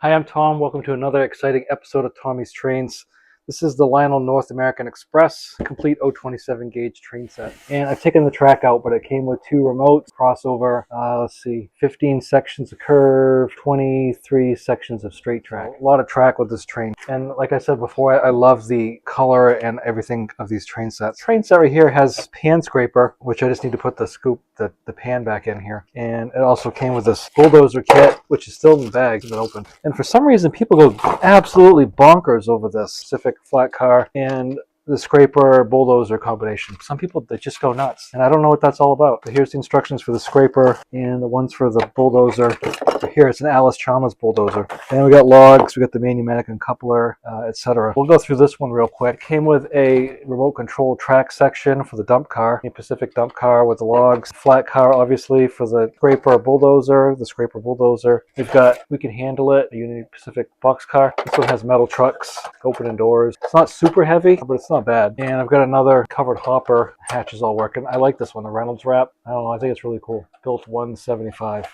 Hi, I'm Tom. Welcome to another exciting episode of Tommy's Trains. This is the Lionel North American Express complete 027 gauge train set. And I've taken the track out, but it came with two remotes, crossover, 15 sections of curve, 23 sections of straight track. A lot of track with this train. And like I said before, I love the color and everything of these train sets. Train set right here has pan scraper, which I just need to put the pan back in here. And it also came with this bulldozer kit, which is still in the bag, but open. And for some reason, people go absolutely bonkers over this specific flat car and the scraper bulldozer combination. Some people, they just go nuts, and I don't know what that's all about. But here's the instructions for the scraper and the ones for the bulldozer. Here it's an Alice Chalmers bulldozer. And we got logs, we got the manumatic uncoupler, etc. We'll go through this one real quick. Came with a remote control track section for the dump car, the Pacific dump car with the logs, flat car obviously for the scraper bulldozer, we can handle it, a Union Pacific box car. This one has metal trucks, opening doors. It's not super heavy, but it's not bad. And I've got another covered hopper, hatches all working. I like this one, the Reynolds wrap. I don't know, I think it's really cool. Built 175.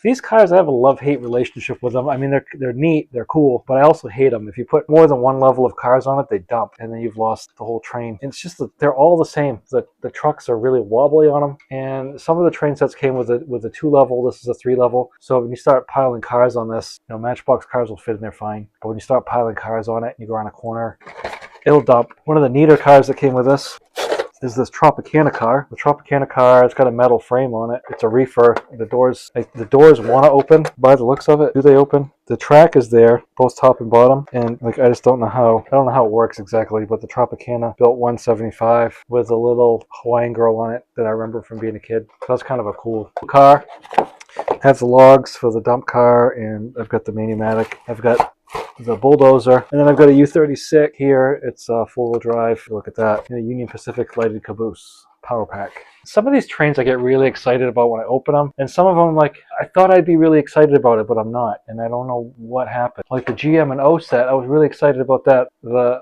These cars, I have a love-hate relationship with them. I mean, they're neat, they're cool, but I also hate them. If you put more than one level of cars on it, they dump, and then you've lost the whole train. It's just that they're all the same. The trucks are really wobbly on them, and some of the train sets came with a 2-level. This is a 3-level. So when you start piling cars on this, Matchbox cars will fit in there fine. But when you start piling cars on it, you go around a corner, it'll dump. One of the neater cars that came with this is this Tropicana car. The Tropicana car, it's got a metal frame on it. It's a reefer. The doors want to open by the looks of it. Do they open? The track is there, both top and bottom, and I just don't know how it works exactly, but the Tropicana built 175 with a little Hawaiian girl on it that I remember from being a kid. So that's kind of a cool car. Has the logs for the dump car, and I've got the Manumatic. I've got the bulldozer, and then I've got a U36 here. It's 4-wheel drive. Look at that. And a Union Pacific lighted caboose power pack. Some of these trains I get really excited about when I open them, and some of them, I thought I'd be really excited about it, but I'm not, and I don't know what happened. Like the GM and O set, I was really excited about that. The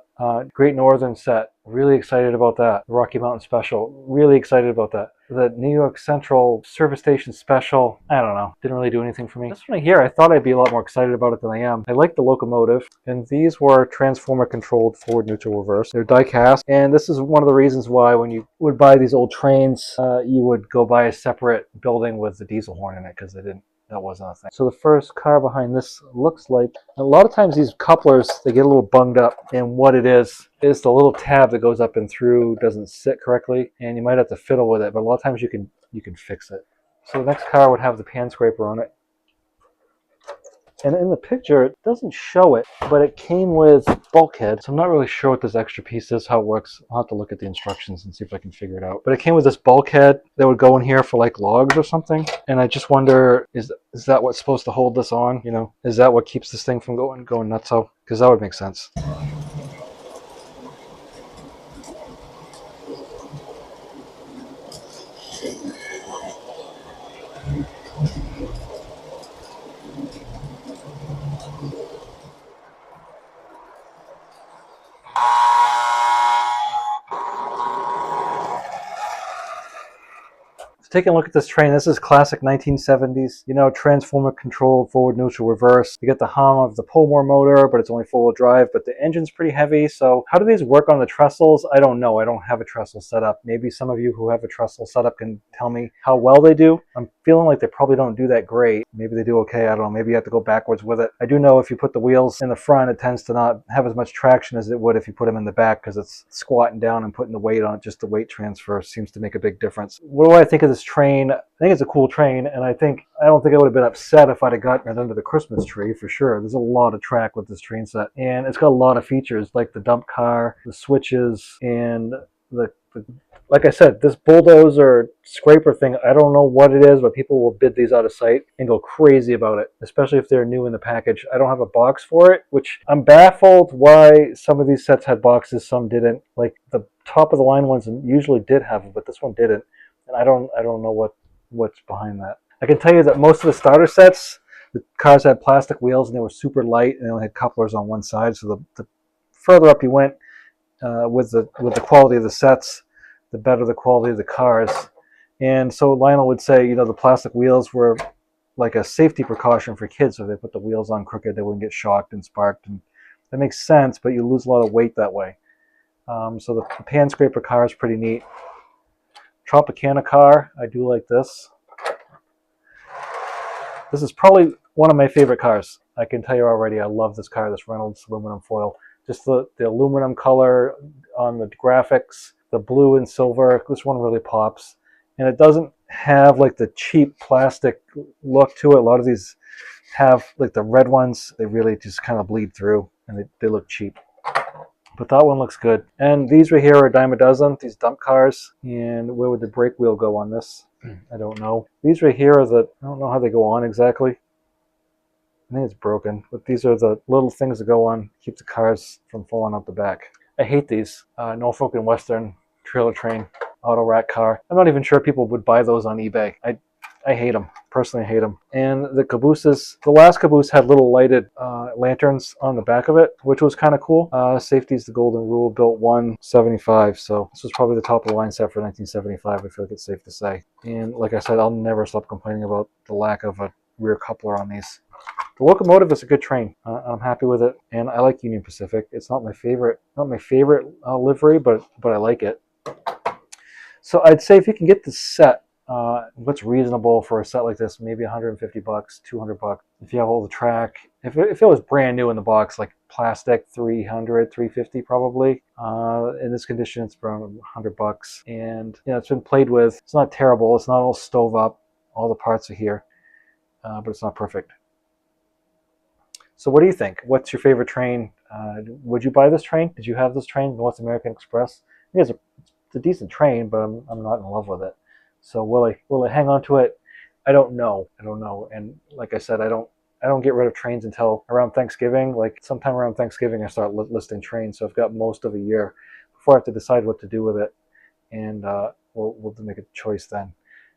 Great Northern set, really excited about that. The Rocky Mountain Special, really excited about that. The New York Central Service Station Special, I don't know, didn't really do anything for me. This one here, I thought I'd be a lot more excited about it than I am. I like the Locomotive, and these were transformer controlled forward, neutral, reverse. They're die cast, and this is one of the reasons why when you would buy these old trains, you would go buy a separate building with the diesel horn in it, because that wasn't a thing. So the first car behind this looks like, a lot of times these couplers, they get a little bunged up, and what it is the little tab that goes up and through doesn't sit correctly, and you might have to fiddle with it, but a lot of times you can fix it. So the next car would have the pan scraper on it. And in the picture, it doesn't show it, but it came with bulkhead. So I'm not really sure what this extra piece is, how it works. I'll have to look at the instructions and see if I can figure it out. But it came with this bulkhead that would go in here for logs or something. And I just wonder, is that what's supposed to hold this on? Is that what keeps this thing from going nutso? Because that would make sense. Taking a look at this train, this is classic 1970s, transformer controlled forward, neutral, reverse. You get the hum of the pull-more motor, but it's only 4-wheel drive, but the engine's pretty heavy. So how do these work on the trestles? I don't know. I don't have a trestle set up. Maybe some of you who have a trestle set up can tell me how well they do. I'm feeling like they probably don't do that great. Maybe they do okay. I don't know. Maybe you have to go backwards with it. I do know if you put the wheels in the front, it tends to not have as much traction as it would if you put them in the back, because it's squatting down and putting the weight on it. Just the weight transfer seems to make a big difference. What do I think of this train? I think it's a cool train, and I don't think I would have been upset if I'd have gotten it under the Christmas tree, for sure. There's a lot of track with this train set, and it's got a lot of features like the dump car, the switches, and like I said, this bulldozer scraper thing, I don't know what it is, but people will bid these out of sight and go crazy about it, especially if they're new in the package. I don't have a box for it, which I'm baffled why some of these sets had boxes, some didn't. Like the top of the line ones usually did have them, but this one didn't. And I don't know what's behind that. I can tell you that most of the starter sets, the cars had plastic wheels and they were super light, and they only had couplers on one side. So the further up you went with the quality of the sets, the better the quality of the cars. And so Lionel would say, the plastic wheels were like a safety precaution for kids. So if they put the wheels on crooked, they wouldn't get shocked and sparked. And that makes sense, but you lose a lot of weight that way. So the pan scraper car is pretty neat. Tropicana car, I do like this. This is probably one of my favorite cars. I can tell you already, I love this car, this Reynolds aluminum foil. Just the aluminum color on the graphics, the blue and silver, this one really pops. And it doesn't have like the cheap plastic look to it. A lot of these have, like the red ones, they really just kind of bleed through and they look cheap. But that one looks good. And these right here are a dime a dozen, these dump cars. And where would the brake wheel go on this? I don't know. These right here are the, I don't know how they go on exactly. I think it's broken, but these are the little things that go on, keep the cars from falling out the back. I hate these. Norfolk and Western trailer train auto rack car. I'm not even sure people would buy those on eBay. I hate them. Personally, I hate them. And the cabooses, the last caboose had little lighted lanterns on the back of it, which was kind of cool. Safety's the golden rule, built 175. So this was probably the top of the line set for 1975. I feel like it's safe to say. And like I said, I'll never stop complaining about the lack of a rear coupler on these. The Locomotive is a good train. I'm happy with it, and I like Union Pacific. It's not my favorite, livery, but I like it. So I'd say if you can get the set, what's reasonable for a set like this, maybe $150, $200. If you have all the track, if it was brand new in the box, like plastic, $300, $350 probably. In this condition, it's around $100, and it's been played with. It's not terrible. It's not all stove up. All the parts are here, but it's not perfect. So what do you think? What's your favorite train? Would you buy this train? Did you have this train, North American Express? It's a decent train, but I'm not in love with it. So will I hang on to it? I don't know. And like I said, I don't get rid of trains until around Thanksgiving. Like sometime around Thanksgiving, I start listing trains. So I've got most of a year before I have to decide what to do with it, and we'll make a choice then.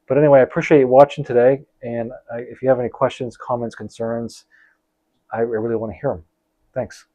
But anyway, I appreciate you watching today. And if you have any questions, comments, concerns, I really want to hear them. Thanks.